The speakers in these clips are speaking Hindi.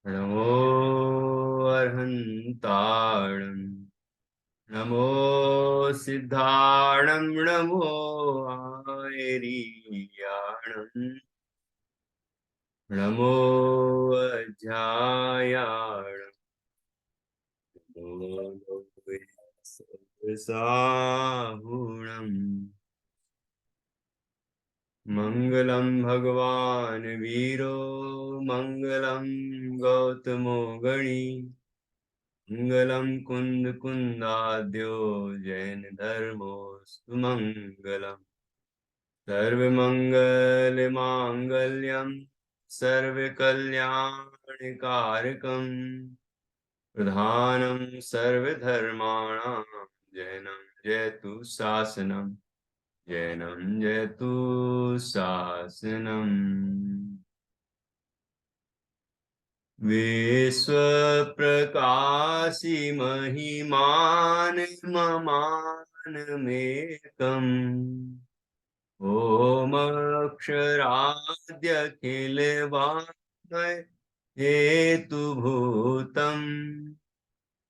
नमो अर्हन्ताणं नमो सिद्धाणं नमो आयरीयाणं नमो अध्यायाणं नमो साहुणम् मङ्गलं भगवान् वीरो मङ्गलं गौतमो गणी मङ्गलं कुन्दकुन्दाद्यो जैन धर्मोऽस्तु मङ्गलम् सर्वमङ्गलमाङ्गल्यं सर्वकल्याणकारकं प्रधानं सर्वधर्माणां जैनं जयतु शासनं जैनं जयतु शासनम् विश्वप्रकाशि महिमान् ममानमेकम् ओमक्षराद्यखिलवाङ्मय हेतुभूतम्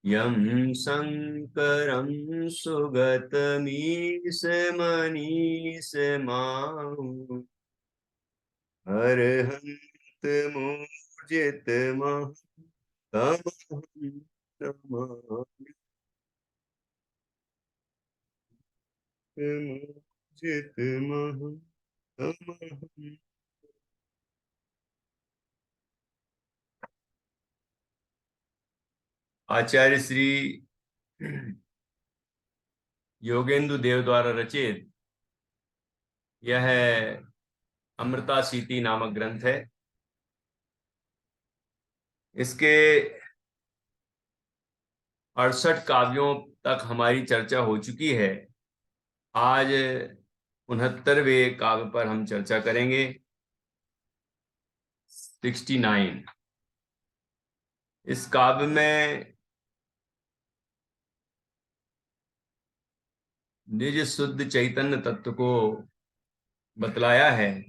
यं शङ्करं सुगतमीशमनीशमाहु अर्हन्तमूर्जितमः तमहं नमामि मूर्जितमः तमहं। आचार्य श्री योगेंदु देव द्वारा रचित यह अमृता सीति नामक ग्रंथ है। इसके 68 काव्यों तक हमारी चर्चा हो चुकी है। आज 69वें काव्य पर हम चर्चा करेंगे। 69। इस काव्य में निज शुद्ध चैतन्य तत्व को बतलाया है।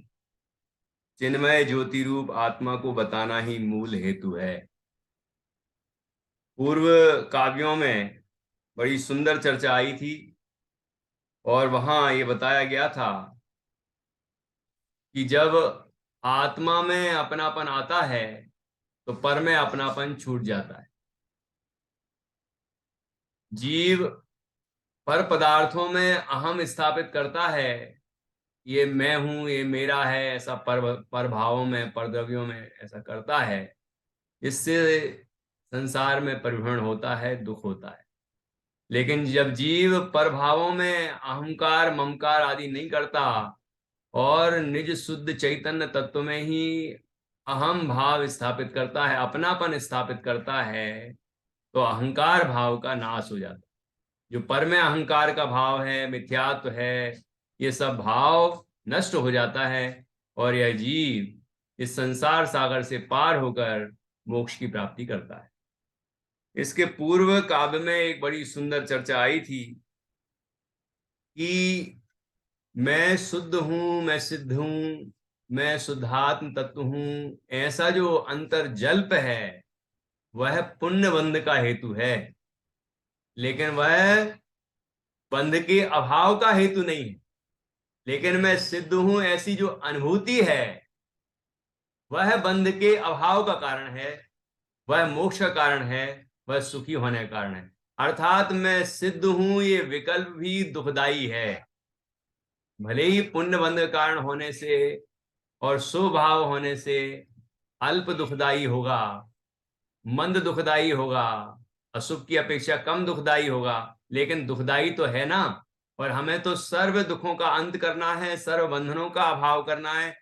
चिन्मय ज्योति रूप आत्मा को बताना ही मूल हेतु है। पूर्व काव्यों में बड़ी सुंदर चर्चा आई थी और वहां ये बताया गया था कि जब आत्मा में अपनापन आता है तो पर में अपनापन छूट जाता है। जीव पर पदार्थों में अहम स्थापित करता है, ये मैं हूं, ये मेरा है, ऐसा पर भावों में, पर द्रव्यों में ऐसा करता है। इससे संसार में परिभ्रमण होता है, दुख होता है। लेकिन जब जीव पर भावों में अहंकार ममकार आदि नहीं करता और निज शुद्ध चैतन्य तत्व में ही अहम भाव स्थापित करता है, अपनापन स्थापित करता है, तो अहंकार भाव का नाश हो जाता है। जो पर में अहंकार का भाव है, मिथ्यात्व है, ये सब भाव नष्ट हो जाता है और यह जीव इस संसार सागर से पार होकर मोक्ष की प्राप्ति करता है। इसके पूर्व काव्य में एक बड़ी सुंदर चर्चा आई थी कि मैं शुद्ध हूं, मैं सिद्ध हूं, मैं शुद्धात्म तत्व हूं, ऐसा जो अंतर्जल्प है वह पुण्य बंध का हेतु है, लेकिन वह बंध के अभाव का हेतु नहीं है। लेकिन मैं सिद्ध हूं ऐसी जो अनुभूति है वह बंध के अभाव का कारण है, वह मोक्ष का कारण है, वह सुखी होने का कारण है। अर्थात मैं सिद्ध हूं ये विकल्प भी दुखदाई है। भले ही पुण्य बंध के कारण होने से और स्वभाव होने से अल्प दुखदाई होगा, मंद दुखदाई होगा, अशुभ की अपेक्षा कम दुखदाई होगा, लेकिन दुखदाई तो है ना। और हमें तो सर्व दुखों का अंत करना है, सर्व बंधनों का अभाव करना है।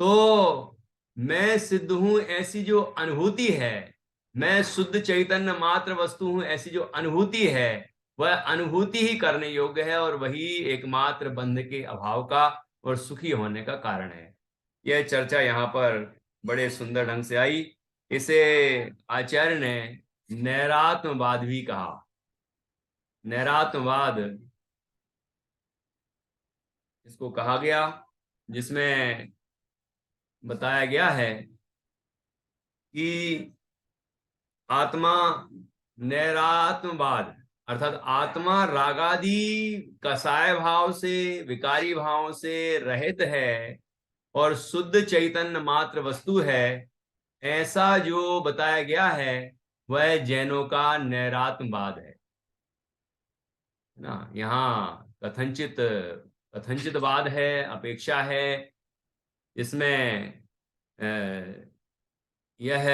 तो मैं सिद्ध हूं ऐसी जो अनुभूति है, मैं शुद्ध चैतन्य मात्र वस्तु हूं ऐसी जो अनुभूति है, वह अनुभूति ही करने योग्य है और वही एकमात्र बंध के अभाव का और सुखी होने का कारण है। यह चर्चा यहाँ पर बड़े सुंदर ढंग से आई। इसे आचार्य ने नैरात्मवाद भी कहा। नैरात्मवाद इसको कहा गया, जिसमें बताया गया है कि आत्मा नैरात्मवाद, अर्थात आत्मा रागादि कसाय भाव से, विकारी भाव से रहित है और शुद्ध चैतन्य मात्र वस्तु है, ऐसा जो बताया गया है वह जैनों का नैरात्मवाद है ना। यहाँ कथनचित कथनचित वाद है, अपेक्षा है, इसमें यह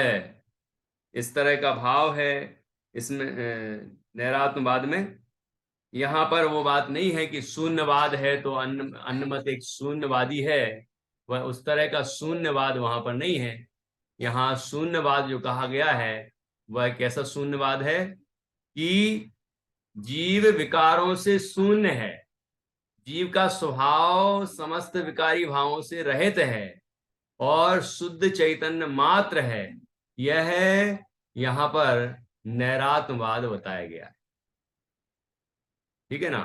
इस तरह का भाव है, इसमें नैरात्मवाद में यहाँ पर वो बात नहीं है कि शून्यवाद है तो अन्नमत एक शून्यवादी है, वह उस तरह का शून्यवाद वहां पर नहीं है। यहाँ शून्यवाद जो कहा गया है वह कैसा शून्यवाद है कि जीव विकारों से शून्य है, जीव का स्वभाव समस्त विकारी भावों से रहित है और शुद्ध चैतन्य मात्र है, यह यहाँ पर नैरात्मवाद बताया गया है। ठीक है ना।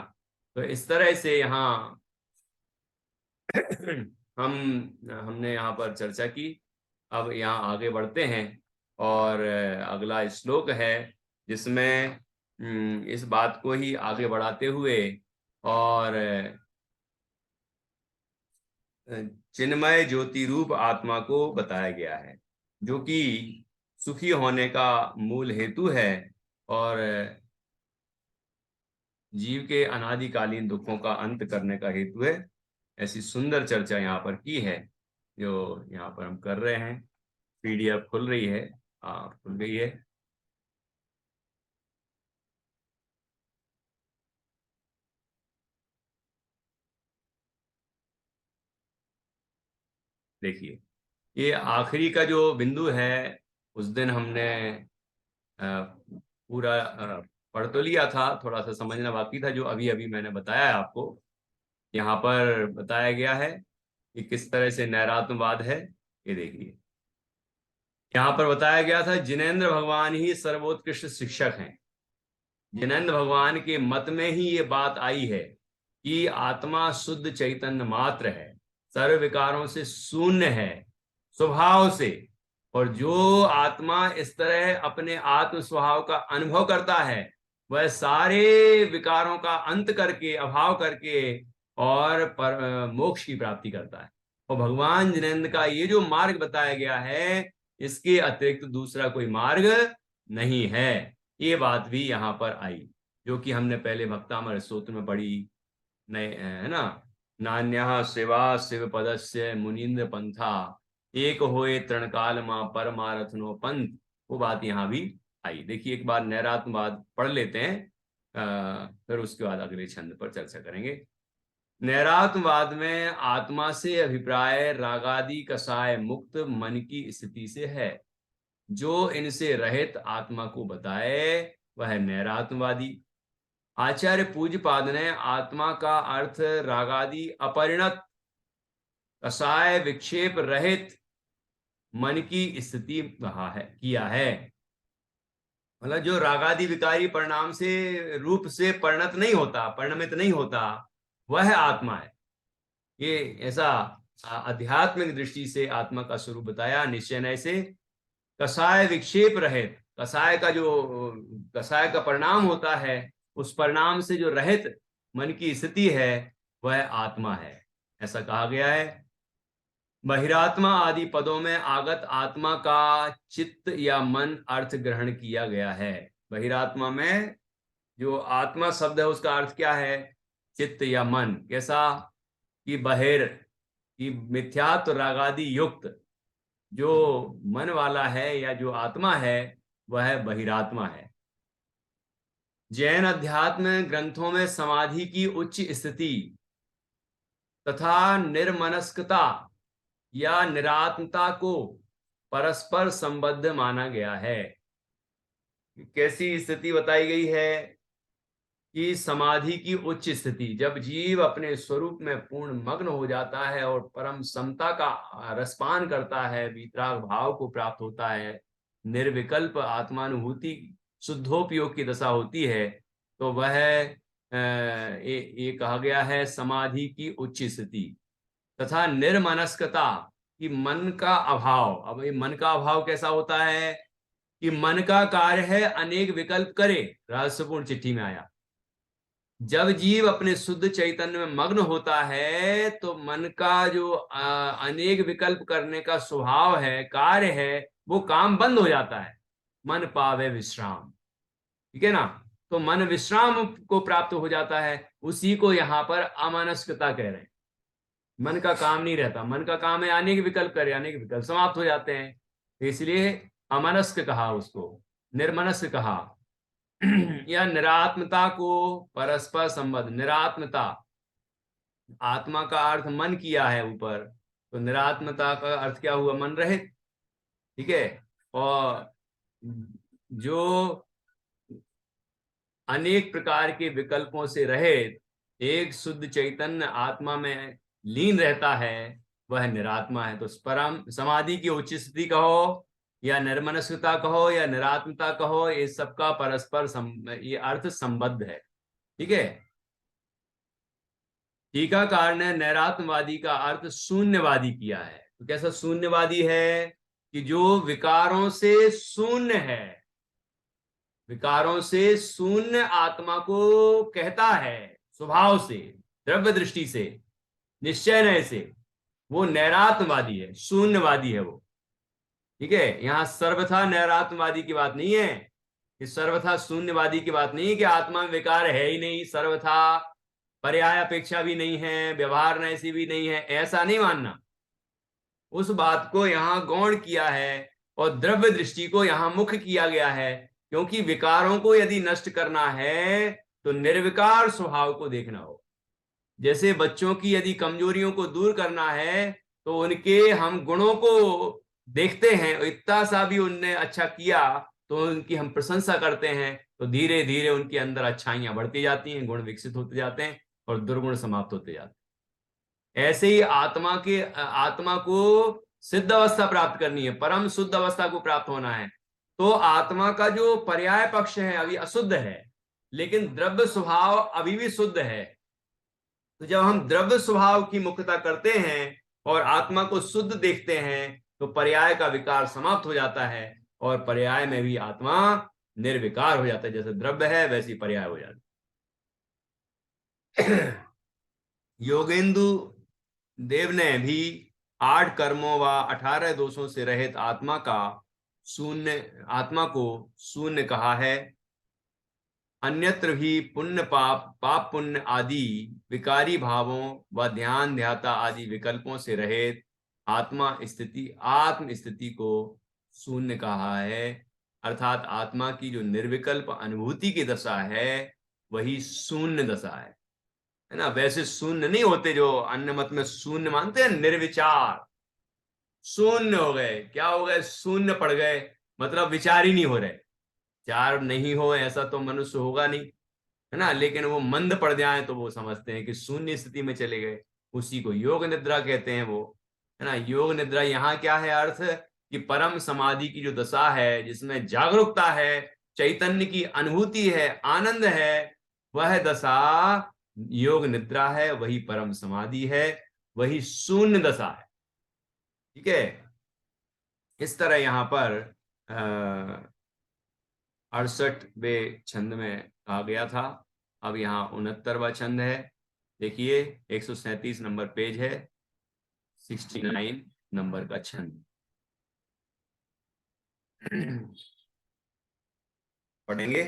तो इस तरह से यहाँ हमने यहाँ पर चर्चा की। अब यहाँ आगे बढ़ते हैं और अगला श्लोक है जिसमें इस बात को ही आगे बढ़ाते हुए और चिन्मय ज्योति रूप आत्मा को बताया गया है, जो कि सुखी होने का मूल हेतु है और जीव के अनादिकालीन दुखों का अंत करने का हेतु है। ऐसी सुंदर चर्चा यहाँ पर की है जो यहाँ पर हम कर रहे हैं। पीडीएफ खुल रही है, खुल गई है। देखिए, ये आखिरी का जो बिंदु है उस दिन हमने पूरा पढ़ तो लिया था, थोड़ा सा समझना बाकी था जो अभी अभी मैंने बताया आपको। यहाँ पर बताया गया है कि किस तरह से नैरात्मवाद है। ये देखिए, यहाँ पर बताया गया था जिनेंद्र भगवान ही सर्वोत्कृष्ट शिक्षक हैं। जिनेंद्र भगवान के मत में ही ये बात आई है कि आत्मा शुद्ध चैतन्य मात्र है, सर्व विकारों से शून्य है स्वभाव से, और जो आत्मा इस तरह अपने आत्म स्वभाव का अनुभव करता है वह सारे विकारों का अंत करके, अभाव करके और मोक्ष की प्राप्ति करता है। और भगवान जिनेंद्र का ये जो मार्ग बताया गया है, इसके अतिरिक्त दूसरा कोई मार्ग नहीं है। ये बात भी यहाँ पर आई, जो कि हमने पहले भक्तामर स्तोत्र में पढ़ी, नहीं है ना। नान्यः सेवा शिव पदस्य मुनीन्द्र पंथा, एक होए तृणकाल मां परमारथनो पंथ। वो बात यहाँ भी आई। देखिए, एक बार नैरात्मवाद पढ़ लेते हैं, फिर उसके बाद अगले छंद पर चर्चा करेंगे। नैरात्मवाद में आत्मा से अभिप्राय रागादि कसाय मुक्त मन की स्थिति से है। जो इनसे रहित आत्मा को बताए वह नैरात्मवादी। आचार्य पूज्यपाद ने आत्मा का अर्थ रागादि अपरिणत कसाय विक्षेप रहित मन की स्थिति कहा है, किया है। मतलब जो रागादि विकारी परिणाम से, रूप से परिणत नहीं होता, परिणमित नहीं होता, वह आत्मा है। ये ऐसा आध्यात्मिक दृष्टि से आत्मा का स्वरूप बताया निश्चय से। कसाय विक्षेप रहित, कसाय का जो कसाय का परिणाम होता है, उस परिणाम से जो रहित मन की स्थिति है वह आत्मा है, ऐसा कहा गया है। बहिरात्मा आदि पदों में आगत आत्मा का चित्त या मन अर्थ ग्रहण किया गया है। बहिरात्मा में जो आत्मा शब्द है उसका अर्थ क्या है? चित्त या मन। कैसा कि बहिर की मिथ्यात्व रागादि युक्त जो मन वाला है या जो आत्मा है वह बहिरात्मा है। जैन अध्यात्म ग्रंथों में समाधि की उच्च स्थिति तथा निर्मनस्कता या निरात्मता को परस्पर संबद्ध माना गया है। कैसी स्थिति बताई गई है कि समाधि की उच्च स्थिति, जब जीव अपने स्वरूप में पूर्ण मग्न हो जाता है और परम समता का रसपान करता है, वीतराग भाव को प्राप्त होता है, निर्विकल्प आत्मानुभूति शुद्धोपयोग की दशा होती है, तो वह ये कहा गया है समाधि की उच्च स्थिति। तथा निर्मनस्कता, कि मन का अभाव। अब ये मन का अभाव कैसा होता है कि मन का कार्य है अनेक विकल्प करे, रहस्यपूर्ण चिट्ठी में आया। जब जीव अपने शुद्ध चैतन्य में मग्न होता है तो मन का जो अनेक विकल्प करने का स्वभाव है, कार्य है, वो काम बंद हो जाता है। मन पावे विश्राम, ठीक है ना। तो मन विश्राम को प्राप्त हो जाता है, उसी को यहाँ पर अमनस्कता कह रहे हैं। मन का काम नहीं रहता, मन का काम है अनेक विकल्प करे, अनेक विकल्प समाप्त हो जाते हैं, इसलिए अमनस्क कहा उसको, निर्मनस्क कहा। या निरात्मता को परस्पर संबंध, निरात्मता, आत्मा का अर्थ मन किया है ऊपर, तो निरात्मता का अर्थ क्या हुआ, मन रहित, ठीक है। और जो अनेक प्रकार के विकल्पों से रहित एक शुद्ध चैतन्य आत्मा में लीन रहता है, वह निरात्मा है। तो परम समाधि की उच्च स्थिति कहो या निर्मनस्कता कहो या निरात्मता कहो, ये सबका परस्पर ये अर्थ संबद्ध है, ठीक है। टीकाकार ने नैरात्मवादी का अर्थ शून्यवादी किया है। तो कैसा शून्यवादी है कि जो विकारों से शून्य है, विकारों से शून्य आत्मा को कहता है स्वभाव से, द्रव्य दृष्टि से, निश्चय नय से, वो नैरात्मवादी है, शून्यवादी है वो, ठीक है। यहां सर्वथा नैरात्मवादी की बात नहीं है, कि सर्वथा शून्यवादी की बात नहीं है कि आत्मा में विकार है ही नहीं, सर्वथा पर्याय अपेक्षा भी नहीं है, व्यवहार ऐसी भी नहीं है, ऐसा नहीं मानना। उस बात को यहां गौण किया है और द्रव्य दृष्टि को यहां मुख्य किया गया है, क्योंकि विकारों को यदि नष्ट करना है तो निर्विकार स्वभाव को देखना हो। जैसे बच्चों की यदि कमजोरियों को दूर करना है तो उनके हम गुणों को देखते हैं, इतना सा भी उनने अच्छा किया तो उनकी हम प्रशंसा करते हैं, तो धीरे धीरे उनके अंदर अच्छाइयां बढ़ती जाती हैं, गुण विकसित होते जाते हैं और दुर्गुण समाप्त होते जाते हैं। ऐसे ही आत्मा को सिद्ध अवस्था प्राप्त करनी है, परम शुद्ध अवस्था को प्राप्त होना है, तो आत्मा का जो पर्याय पक्ष है अभी अशुद्ध है, लेकिन द्रव्य स्वभाव अभी भी शुद्ध है। तो जब हम द्रव्य स्वभाव की मुक्तता करते हैं और आत्मा को शुद्ध देखते हैं तो पर्याय का विकार समाप्त हो जाता है और पर्याय में भी आत्मा निर्विकार हो जाता है। जैसे द्रव्य है वैसी पर्याय हो जाती है। योगेंदु देव ने भी 8 कर्मों व 18 दोषों से रहित आत्मा को शून्य कहा है। अन्यत्र भी पुण्य पाप पुण्य आदि विकारी भावों व ध्यान ध्याता आदि विकल्पों से रहित आत्म स्थिति को शून्य कहा है। अर्थात आत्मा की जो निर्विकल्प अनुभूति की दशा है वही शून्य दशा है ना। वैसे शून्य नहीं होते जो अन्य मत में शून्य मानते हैं, निर्विचार, शून्य हो गए, क्या हो गए, शून्य पड़ गए, मतलब विचार ही नहीं हो रहे। चार नहीं हो ऐसा तो मनुष्य होगा नहीं, है ना। लेकिन वो मंद पड़ जाए तो वो समझते हैं कि शून्य स्थिति में चले गए, उसी को योग निद्रा कहते हैं वो, है ना। योग निद्रा यहाँ क्या है अर्थ, कि परम समाधि की जो दशा है जिसमें जागरूकता है, चैतन्य की अनुभूति है, आनंद है, वह दशा योग निद्रा है, वही परम समाधि है, वही शून्य दशा है, ठीक है। इस तरह यहाँ पर 68वें छंद में कहा गया था। अब यहाँ 69वां छंद है, देखिए 137 नंबर पेज है, 69 नंबर का छंद। पढ़ेंगे।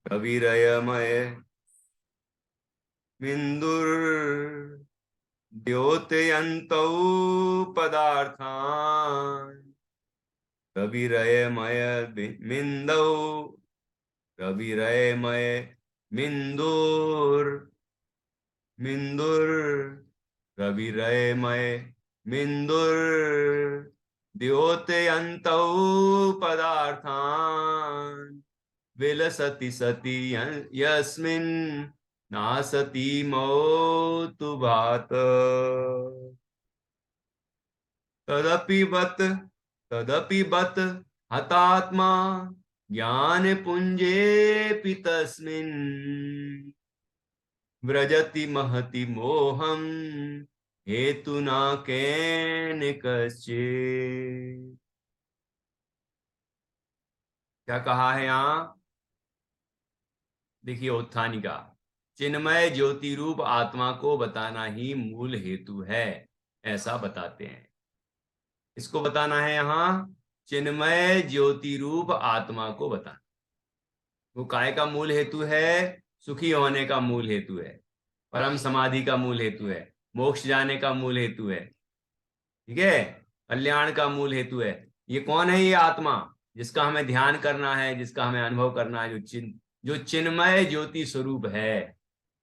कविरयमय बिंदुर द्योतयन्तौ पदार्थान्, कविरयमय बिंदौ, कविरयमय मिंदुर कविरयमय मिंदुर द्योतयन्तौ पदार्थान्, विलसति सति यस्मिन् नासति मौतु भात, तदपि बत हतात्मा ज्ञान पुंजेऽपि तस्मिन्, व्रजति महति मोहम् हेतु ना केन कश्चित्। क्या कहा है यहाँ? देखिए उत्थानिका, चिन्मय ज्योति रूप आत्मा को बताना ही मूल हेतु है, ऐसा बताते हैं। इसको बताना है यहाँ, चिन्मय ज्योति रूप आत्मा को बताना। वो काय का मूल हेतु है? सुखी होने का मूल हेतु है, परम समाधि का मूल हेतु है, मोक्ष जाने का मूल हेतु है, ठीक है, कल्याण का मूल हेतु है। ये कौन है? ये आत्मा, जिसका हमें ध्यान करना है, जिसका हमें अनुभव करना है, जो चिन्मय ज्योति स्वरूप है।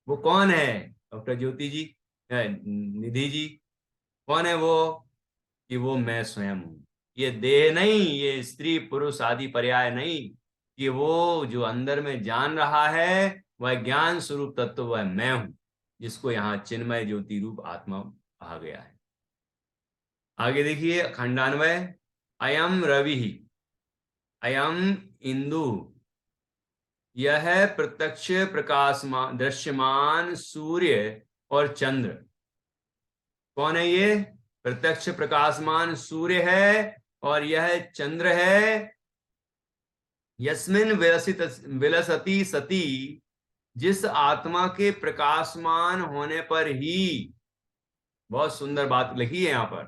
वो कौन है? डॉक्टर ज्योति जी, निधि जी, कौन है वो? कि वो मैं स्वयं हूं। ये देह नहीं, ये स्त्री पुरुष आदि पर्याय नहीं, कि वो जो अंदर में जान रहा है वह ज्ञान स्वरूप तत्व, वह मैं हूं, जिसको यहाँ चिन्मय ज्योति रूप आत्मा कहा गया है। आगे देखिए खंडान्वय, अयम रवि, अयम इंदु, यह प्रत्यक्ष प्रकाशमान दृश्यमान सूर्य और चंद्र। कौन है ये? प्रत्यक्ष प्रकाशमान सूर्य है और यह चंद्र है। यस्मिन विलसती सती, जिस आत्मा के प्रकाशमान होने पर ही, बहुत सुंदर बात लिखी है यहां पर,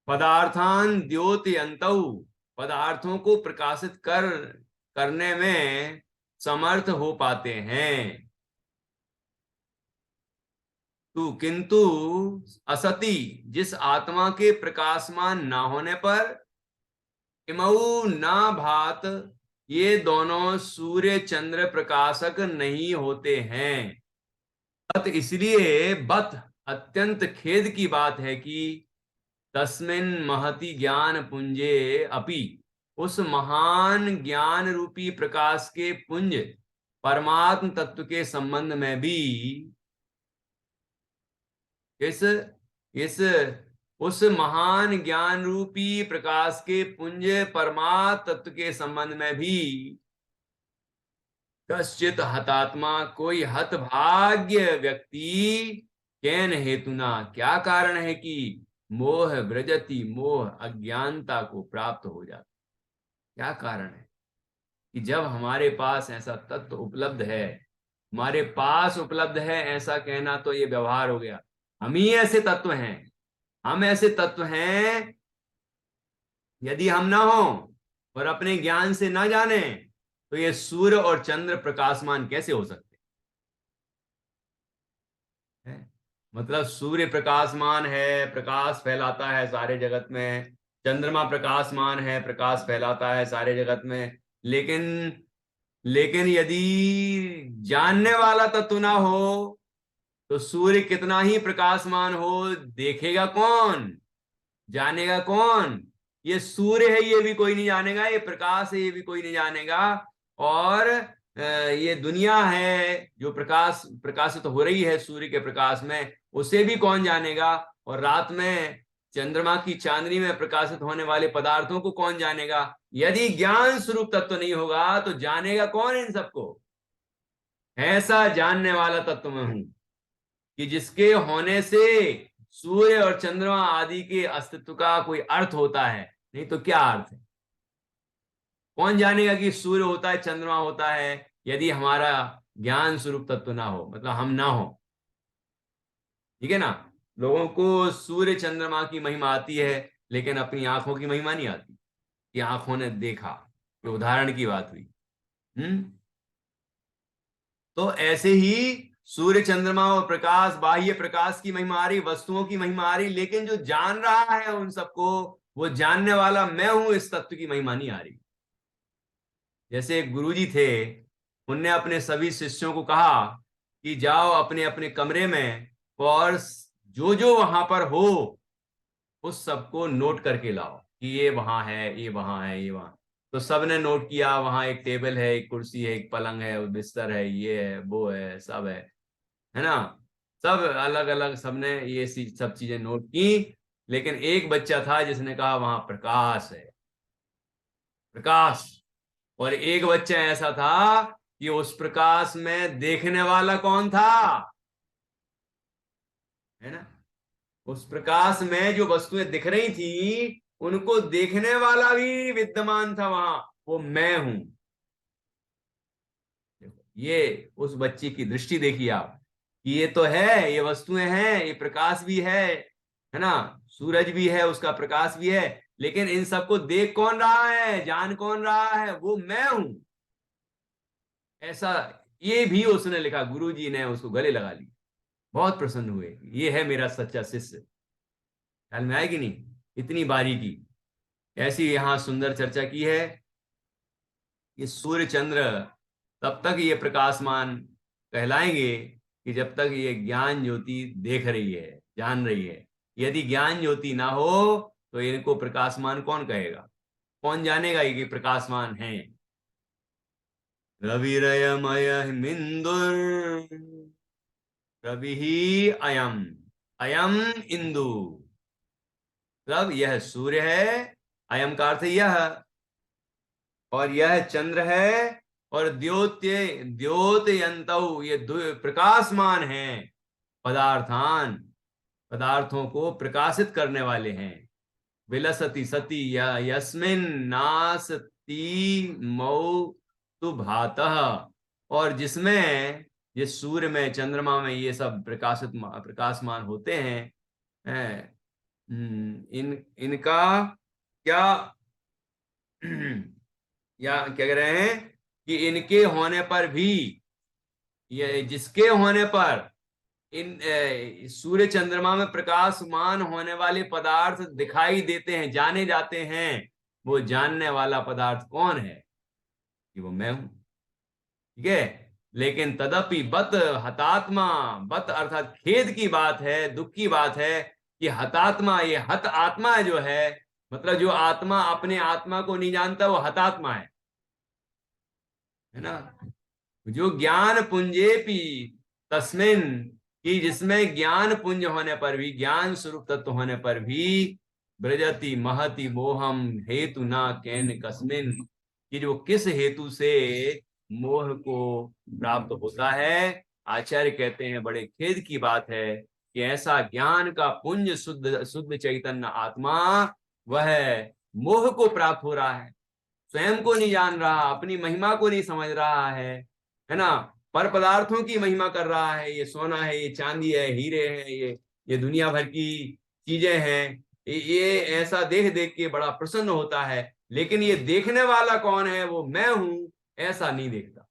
पदार्थान द्योतयन्तौ, पदार्थों को प्रकाशित करने में समर्थ हो पाते हैं। तू किंतु असति, जिस आत्मा के प्रकाशमान ना होने पर, इमऊ ना भात, ये दोनों सूर्य चंद्र प्रकाशक नहीं होते हैं। बत इसलिए, बत अत्यंत खेद की बात है कि तस्मिन महति ज्ञान पुंजे अपि, उस महान ज्ञान रूपी प्रकाश के पुंज परमात्म तत्व के संबंध में भी, इस उस महान ज्ञान रूपी प्रकाश के पुंज परमात्म तत्व के संबंध में भी, कश्चित हतात्मा, कोई हतभाग्य व्यक्ति, कैन हेतुना, क्या कारण है कि मोह व्रजति, मोह अज्ञानता को प्राप्त हो जाता। क्या कारण है कि जब हमारे पास ऐसा तत्व उपलब्ध है, हमारे पास उपलब्ध है, ऐसा कहना तो ये व्यवहार हो गया। हम ही ऐसे तत्व हैं, हम ऐसे तत्व हैं, यदि हम ना हो और अपने ज्ञान से ना जाने तो ये सूर्य और चंद्र प्रकाशमान कैसे हो सकते हैं? मतलब सूर्य प्रकाशमान है, प्रकाश फैलाता है सारे जगत में, चंद्रमा प्रकाशमान है, प्रकाश फैलाता है सारे जगत में, लेकिन लेकिन यदि जानने वाला तत्व ना हो तो सूर्य कितना ही प्रकाशमान हो, देखेगा कौन, जानेगा कौन? ये सूर्य है ये भी कोई नहीं जानेगा, ये प्रकाश है ये भी कोई नहीं जानेगा, और ये दुनिया है जो प्रकाशित हो रही है सूर्य के प्रकाश में, उसे भी कौन जानेगा? और रात में चंद्रमा की चांदनी में प्रकाशित होने वाले पदार्थों को कौन जानेगा? यदि ज्ञान स्वरूप तत्व नहीं होगा तो जानेगा कौन इन सबको? ऐसा जानने वाला तत्व मैं हूं कि जिसके होने से सूर्य और चंद्रमा आदि के अस्तित्व का कोई अर्थ होता है, नहीं तो क्या अर्थ है? कौन जानेगा कि सूर्य होता है, चंद्रमा होता है, यदि हमारा ज्ञान स्वरूप तत्व ना हो, मतलब हम ना हो। ठीक है ना? लोगों को सूर्य चंद्रमा की महिमा आती है, लेकिन अपनी आंखों की महिमा नहीं आती कि आंखों ने देखा। ये उदाहरण की बात हुई। तो ऐसे ही सूर्य चंद्रमा और प्रकाश, बाह्य प्रकाश की महिमा आ रही, वस्तुओं की महिमा आ रही, लेकिन जो जान रहा है उन सबको, वो जानने वाला मैं हूं, इस तत्व की महिमा नहीं आ रही। जैसे एक गुरुजी थे, उनने अपने सभी शिष्यों को कहा कि जाओ अपने अपने कमरे में और जो जो वहां पर हो उस सबको नोट करके लाओ कि ये वहां है, ये वहां है, ये वहां। तो सबने नोट किया, वहां एक टेबल है, एक कुर्सी है, एक पलंग है, बिस्तर है, ये है, वो है, सब है ना? सब अलग अलग, सबने ये सब चीजें नोट की, लेकिन एक बच्चा था जिसने कहा वहां प्रकाश है, प्रकाश। और एक बच्चा ऐसा था कि उस प्रकाश में देखने वाला कौन था? है ना? उस प्रकाश में जो वस्तुएं दिख रही थी उनको देखने वाला भी विद्यमान था वहां, वो मैं हूं। ये उस बच्ची की दृष्टि देखिए आप, कि ये तो है, ये वस्तुएं हैं, ये प्रकाश भी है ना, सूरज भी है, उसका प्रकाश भी है, लेकिन इन सबको देख कौन रहा है, जान कौन रहा है, वो मैं हूं। ऐसा ये भी उसने लिखा, गुरु जी ने उसको गले लगा लिया, बहुत प्रसन्न हुए, ये है मेरा सच्चा शिष्य। ख्याल में आएगी नहीं, इतनी बारीकी। ऐसी यहां सुंदर चर्चा की है कि सूर्य चंद्र तब तक ये प्रकाशमान कहलाएंगे कि जब तक ये ज्ञान ज्योति देख रही है, जान रही है। यदि ज्ञान ज्योति ना हो तो इनको प्रकाशमान कौन कहेगा, कौन जानेगा ये प्रकाशमान है। रविरयमय मिंदुर, रवि ही अयम, अयम इंदु। मतलब यह सूर्य है, अयम का अर्थ यह, और यह चंद्र है, और द्योत्य द्योतयंतौ, ये प्रकाशमान है, पदार्थान, पदार्थों को प्रकाशित करने वाले हैं। विलसति सति यस्मिन नासति मौ तु भातः, और जिसमें, ये सूर्य में, चंद्रमा में ये सब प्रकाशमान होते हैं, इनका क्या या क्या कह रहे हैं कि इनके होने पर भी, ये जिसके होने पर इन सूर्य चंद्रमा में प्रकाशमान होने वाले पदार्थ दिखाई देते हैं, जाने जाते हैं, वो जानने वाला पदार्थ कौन है, कि वो मैं हूं। ठीक है, लेकिन तदपि बत हतात्मा, बत अर्थात खेद की बात है, दुख की बात है कि हतात्मा, ये हत आत्मा जो है, मतलब जो आत्मा अपने आत्मा को नहीं जानता वो हतात्मा है ना। जो ज्ञान पुंजे पी तस्मिन, कि जिसमें ज्ञान पुंज होने पर भी, ज्ञान स्वरूप तत्व होने पर भी, ब्रजति महति मोहम हेतु ना कैन कस्मिन, कि जो किस हेतु से मोह को प्राप्त होता है। आचार्य कहते हैं बड़े खेद की बात है कि ऐसा ज्ञान का पुंज, शुद्ध शुद्ध चैतन्य आत्मा, वह मोह को प्राप्त हो रहा है, स्वयं को नहीं जान रहा, अपनी महिमा को नहीं समझ रहा है ना, पर पदार्थों की महिमा कर रहा है, ये सोना है, ये चांदी है, हीरे हैं, ये दुनिया भर की चीजें हैं, ये ऐसा देख देख के बड़ा प्रसन्न होता है, लेकिन ये देखने वाला कौन है, वो मैं हूं, ऐसा नहीं देखता।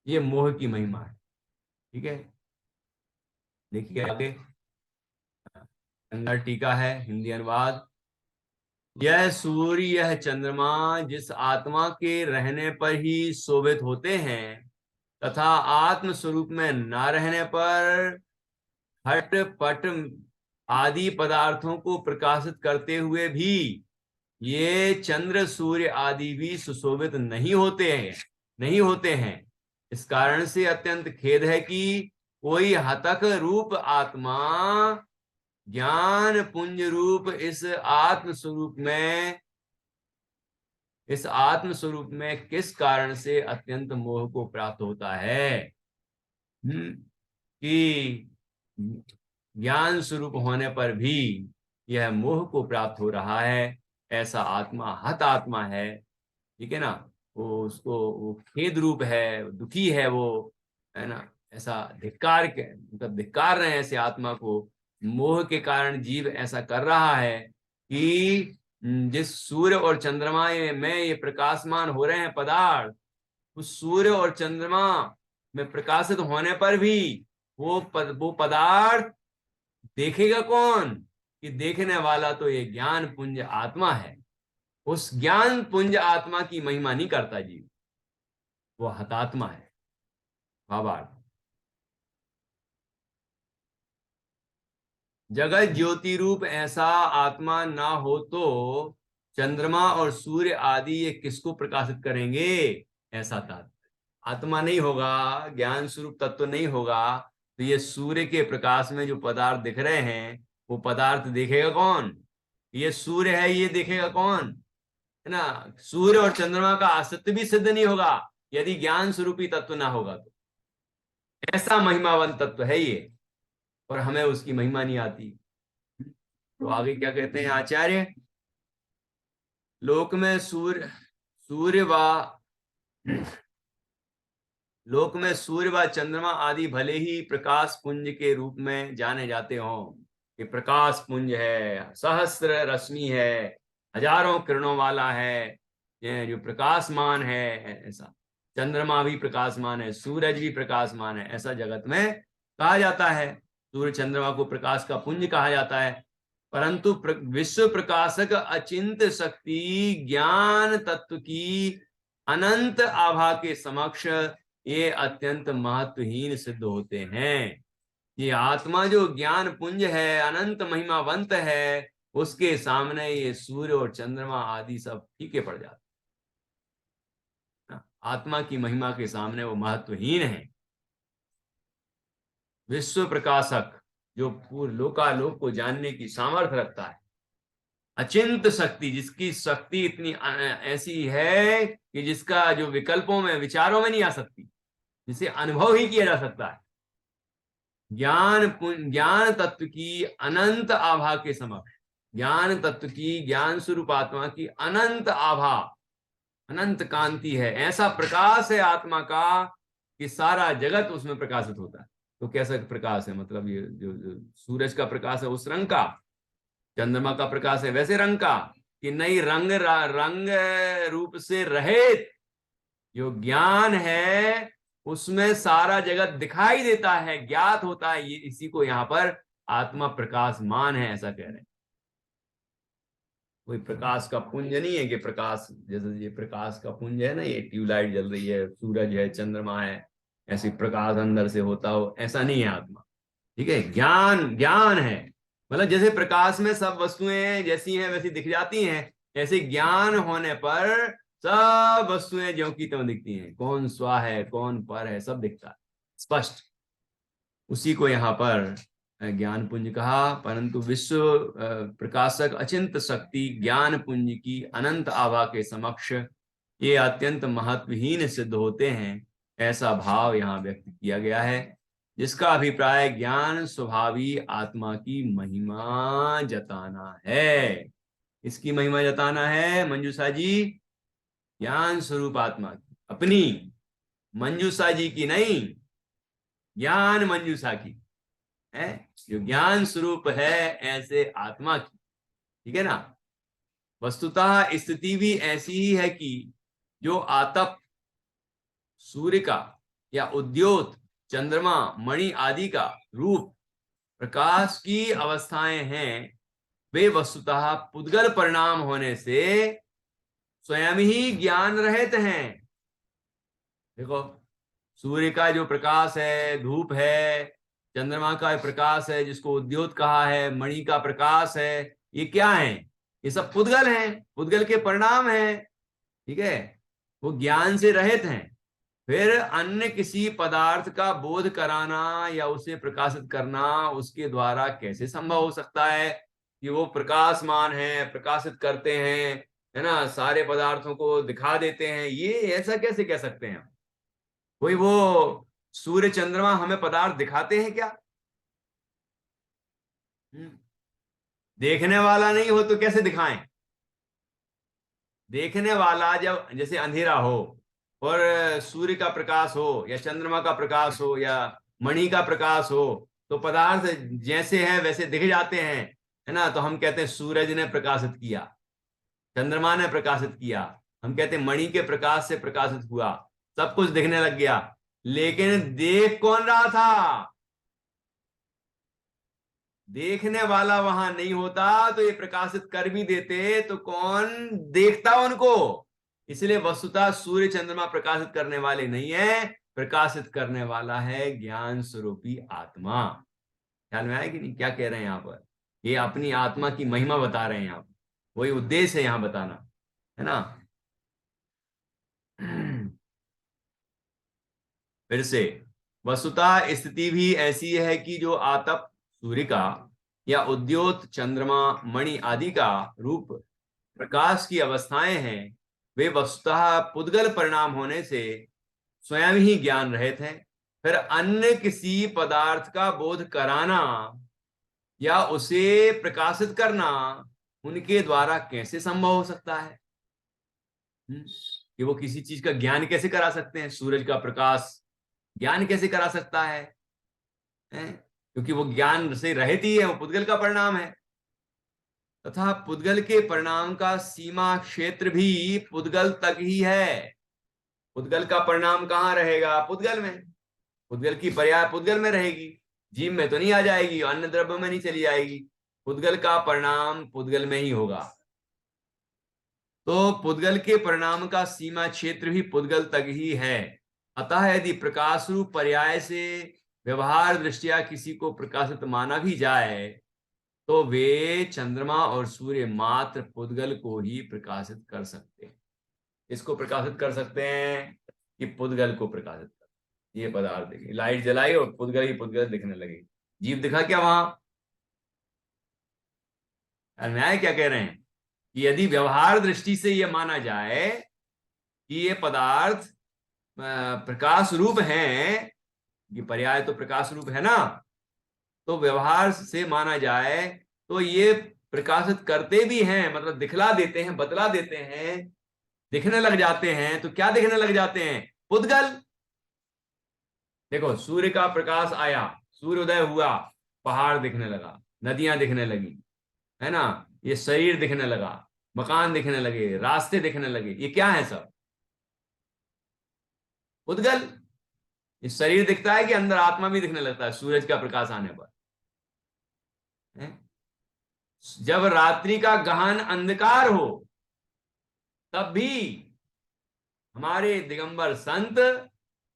ये मोह की महिमा है। ठीक है, देखिए आगे अंदर टीका है, हिंदी अनुवाद। यह सूर्य, यह चंद्रमा जिस आत्मा के रहने पर ही शोभित होते हैं, तथा आत्म स्वरूप में न रहने पर हट पट आदि पदार्थों को प्रकाशित करते हुए भी, ये चंद्र सूर्य आदि भी सुशोभित नहीं होते हैं। इस कारण से अत्यंत खेद है कि कोई हतक रूप आत्मा ज्ञान पुंज रूप इस आत्म स्वरूप में किस कारण से अत्यंत मोह को प्राप्त होता है, कि ज्ञान स्वरूप होने पर भी यह मोह को प्राप्त हो रहा है। ऐसा आत्मा हत आत्मा है, ठीक है ना, वो खेद रूप है, दुखी है वो, है ना। ऐसा धिक्कार के, मतलब धिक्कार रहे हैं ऐसे आत्मा को, मोह के कारण जीव ऐसा कर रहा है कि जिस सूर्य और चंद्रमा में ये प्रकाशमान हो रहे हैं पदार्थ, उस सूर्य और चंद्रमा में प्रकाशित होने पर भी वो पदार्थ देखेगा कौन, कि देखने वाला तो ये ज्ञान पुंज आत्मा है। उस ज्ञान पुंज आत्मा की महिमा नहीं करता जीव, वो हतात्मा है। भावार्थ, जगत ज्योति रूप ऐसा आत्मा ना हो तो चंद्रमा और सूर्य आदि ये किसको प्रकाशित करेंगे, ऐसा तात्पर्य। आत्मा नहीं होगा, ज्ञान स्वरूप तत्व नहीं होगा, तो ये सूर्य के प्रकाश में जो पदार्थ दिख रहे हैं, वो पदार्थ देखेगा कौन, ये सूर्य है, ये देखेगा कौन, है ना। सूर्य और चंद्रमा का अस्तित्व भी सिद्ध नहीं होगा यदि ज्ञान स्वरूपी तत्व ना होगा तो। ऐसा महिमावन तत्व है ये, और हमें उसकी महिमा नहीं आती। तो आगे क्या कहते हैं आचार्य, लोक में लोक में सूर्य व चंद्रमा आदि भले ही प्रकाश पुंज के रूप में जाने जाते हों, कि प्रकाश पुंज है, सहस्त्र रश्मि है, हजारों किरणों वाला है, ये जो प्रकाशमान है, ऐसा चंद्रमा भी प्रकाशमान है, सूरज भी प्रकाशमान है, ऐसा जगत में कहा जाता है। सूर्य चंद्रमा को प्रकाश का पुंज कहा जाता है। परंतु विश्व प्रकाशक अचिंत शक्ति ज्ञान तत्व की अनंत आभा के समक्ष ये अत्यंत महत्वहीन सिद्ध होते हैं। ये आत्मा जो ज्ञान पुंज है, अनंत महिमावंत है, उसके सामने ये सूर्य और चंद्रमा आदि सब फीके पड़ जाते हैं। आत्मा की महिमा के सामने वो महत्वहीन है। विश्व प्रकाशक जो पूर्ण लोकालोक को जानने की सामर्थ्य रखता है, अचिंत शक्ति, जिसकी शक्ति इतनी ऐसी है कि जिसका जो विकल्पों में विचारों में नहीं आ सकती, जिसे अनुभव ही किया जा सकता है, ज्ञान तत्व की अनंत आभा के समक्ष, ज्ञान तत्व की, ज्ञान स्वरूप आत्मा की अनंत आभा, अनंत कांति है, ऐसा प्रकाश है आत्मा का कि सारा जगत उसमें प्रकाशित होता है। तो कैसा प्रकाश है, मतलब ये जो सूरज का प्रकाश है उस रंग का, चंद्रमा का प्रकाश है वैसे रंग का, कि नहीं रंग रूप से रहित जो ज्ञान है उसमें सारा जगत दिखाई देता है, ज्ञात होता है। ये इसी को यहाँ पर आत्मा प्रकाशमान है ऐसा कह रहे हैं। कोई प्रकाश का पुंज नहीं है कि प्रकाश, जैसे ये प्रकाश का पुंज है ना, ये ट्यूबलाइट जल रही है, सूरज है, चंद्रमा है, ऐसी प्रकाश अंदर से होता हो, ऐसा नहीं है आत्मा। ठीक है, ज्ञान ज्ञान है, मतलब जैसे प्रकाश में सब वस्तुएं जैसी हैं वैसी दिख जाती हैं, ऐसे ज्ञान होने पर सब वस्तुएं ज्यों की त्यों दिखती हैं, कौन स्वा है कौन पर है सब दिखता है स्पष्ट। उसी को यहाँ पर ज्ञान पुंज कहा। परंतु विश्व प्रकाशक अचिंत शक्ति ज्ञान पुंज की अनंत आभा के समक्ष ये अत्यंत महत्वहीन सिद्ध होते हैं, ऐसा भाव यहाँ व्यक्त किया गया है, जिसका अभिप्राय ज्ञान स्वभावी आत्मा की महिमा जताना है। इसकी महिमा जताना है मंजूषा जी, ज्ञान स्वरूप आत्मा की, अपनी, मंजूषा जी की नहीं, ज्ञान मंजूषा की है, जो ज्ञान स्वरूप है ऐसे आत्मा की। ठीक है ना। वस्तुतः स्थिति भी ऐसी ही है कि जो आतप सूर्य का या उद्योत चंद्रमा मणि आदि का रूप प्रकाश की अवस्थाएं हैं, वे वस्तुतः पुद्गल परिणाम होने से स्वयं ही ज्ञान रहित हैं। देखो, सूर्य का जो प्रकाश है, धूप है, चंद्रमा का प्रकाश है जिसको उद्योत कहा है, मणि का प्रकाश है, ये क्या है? ये सब पुद्गल हैं, पुद्गल के परिणाम हैं। ठीक है, वो ज्ञान से रहित हैं। फिर अन्य किसी पदार्थ का बोध कराना या उसे प्रकाशित करना उसके द्वारा कैसे संभव हो सकता है कि वो प्रकाशमान है, प्रकाशित करते हैं, है ना, सारे पदार्थों को दिखा देते हैं, ये ऐसा कैसे कह सकते हैं? कोई वो सूर्य चंद्रमा हमें पदार्थ दिखाते हैं क्या? देखने वाला नहीं हो तो कैसे दिखाएं? देखने वाला जब, जैसे अंधेरा हो और सूर्य का प्रकाश हो या चंद्रमा का प्रकाश हो या मणि का प्रकाश हो, तो पदार्थ जैसे हैं वैसे दिख जाते हैं, है ना। तो हम कहते हैं सूरज ने प्रकाशित किया, चंद्रमा ने प्रकाशित किया, हम कहते हैं मणि के प्रकाश से प्रकाशित हुआ, सब कुछ दिखने लग गया। लेकिन देख कौन रहा था? देखने वाला वहां नहीं होता तो ये प्रकाशित कर भी देते तो कौन देखता उनको? इसलिए वस्तुतः सूर्य चंद्रमा प्रकाशित करने वाले नहीं है, प्रकाशित करने वाला है ज्ञान स्वरूपी आत्मा। ख्याल में आया कि नहीं क्या कह रहे हैं यहाँ पर? ये अपनी आत्मा की महिमा बता रहे हैं यहाँ पर, वही उद्देश्य है यहाँ बताना, है ना। फिर से, वस्तुतः स्थिति भी ऐसी है कि जो आतप सूर्य का या उद्योत चंद्रमा मणि आदि का रूप प्रकाश की अवस्थाएं हैं, वे वस्तुतः पुद्गल परिणाम होने से स्वयं ही ज्ञान रहित हैं। फिर अन्य किसी पदार्थ का बोध कराना या उसे प्रकाशित करना उनके द्वारा कैसे संभव हो सकता है? कि वो किसी चीज का ज्ञान कैसे करा सकते हैं? सूरज का प्रकाश ज्ञान कैसे करा सकता है? क्योंकि वो ज्ञान से रहित ही है, वो पुद्गल का परिणाम है। तथा पुद्गल के परिणाम का सीमा क्षेत्र भी पुद्गल तक ही है। पुद्गल का परिणाम कहाँ रहेगा? पुद्गल में। पुद्गल की पर्याय पुद्गल में रहेगी, जीव में तो नहीं आ जाएगी, अन्य द्रव्य में नहीं चली जाएगी। पुद्गल का परिणाम पुद्गल में ही होगा। तो पुद्गल के परिणाम का सीमा क्षेत्र भी पुद्गल तक ही है। अतः यदि प्रकाश रूप पर्याय से व्यवहार दृष्टिया किसी को प्रकाशित माना भी जाए तो वे चंद्रमा और सूर्य मात्र पुद्गल को ही प्रकाशित कर सकते हैं। इसको प्रकाशित कर सकते हैं कि पुद्गल को प्रकाशित कर। ये पदार्थ देखिए, लाइट जलाई और पुद्गल ही पुद्गल दिखने लगी। जीव दिखा क्या वहां? न्याय क्या कह रहे हैं कि यदि व्यवहार दृष्टि से यह माना जाए कि ये पदार्थ प्रकाश रूप हैं, ये पर्याय तो प्रकाश रूप है ना, तो व्यवहार से माना जाए तो ये प्रकाशित करते भी हैं, मतलब दिखला देते हैं, बतला देते हैं, दिखने लग जाते हैं। तो क्या दिखने लग जाते हैं? पुद्गल। देखो, सूर्य का प्रकाश आया, सूर्योदय हुआ, पहाड़ दिखने लगा, नदियां दिखने लगी, है ना, ये शरीर दिखने लगा, मकान दिखने लगे, रास्ते दिखने लगे। ये क्या है? सब पुद्गल। ये शरीर दिखता है कि अंदर आत्मा भी दिखने लगता है सूरज का प्रकाश आने पर? है? जब रात्रि का गहन अंधकार हो तब भी हमारे दिगंबर संत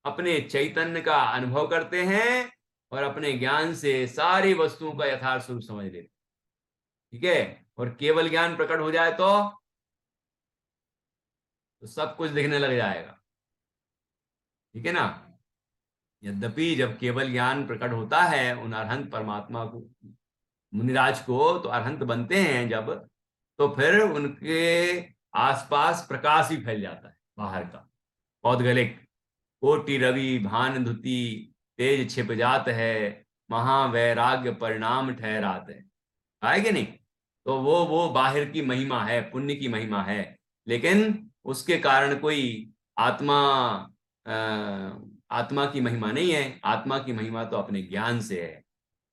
अपने चैतन्य का अनुभव करते हैं और अपने ज्ञान से सारी वस्तुओं का यथार्थ स्वरूप समझ लेते हैं। ठीक है? और केवल ज्ञान प्रकट हो जाए तो सब कुछ दिखने लग जाएगा। ठीक है ना? यद्यपि जब केवल ज्ञान प्रकट होता है उन अरहंत परमात्मा को, मुनिराज को, तो अरहंत बनते हैं जब, तो फिर उनके आसपास प्रकाश ही फैल जाता है बाहर का, पौद्गलिक। कोटि रवि भान धुति तेज छिप जात है, महावैराग्य परिणाम ठहरात है कि नहीं? तो वो बाहर की महिमा है, पुण्य की महिमा है, लेकिन उसके कारण कोई आत्मा आत्मा की महिमा नहीं है। आत्मा की महिमा तो अपने ज्ञान से है।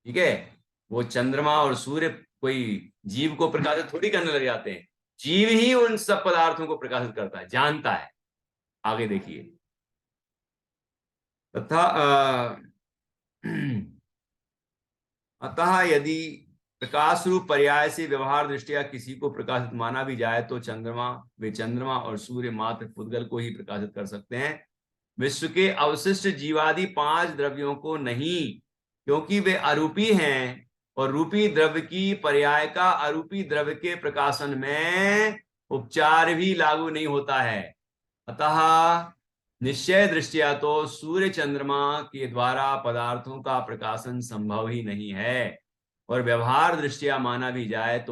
ठीक है? वो चंद्रमा और सूर्य कोई जीव को प्रकाशित थोड़ी करने लग जाते हैं, जीव ही उन सब पदार्थों को प्रकाशित करता है, जानता है। आगे देखिए। तथा अतः यदि प्रकाश रूप पर्याय से व्यवहार दृष्टिया किसी को प्रकाशित माना भी जाए तो वे चंद्रमा और सूर्य मात्र पुद्गल को ही प्रकाशित कर सकते हैं, विश्व के अवशिष्ट जीवादि 5 द्रव्यों को नहीं, क्योंकि वे अरूपी हैं और रूपी द्रव्य की पर्याय का अरूपी द्रव्य के प्रकाशन में उपचार भी लागू नहीं होता है। अतः निश्चय दृष्टिया तो सूर्य चंद्रमा के द्वारा पदार्थों का प्रकाशन संभव ही नहीं है, और व्यवहार दृष्टिया माना भी जाए तो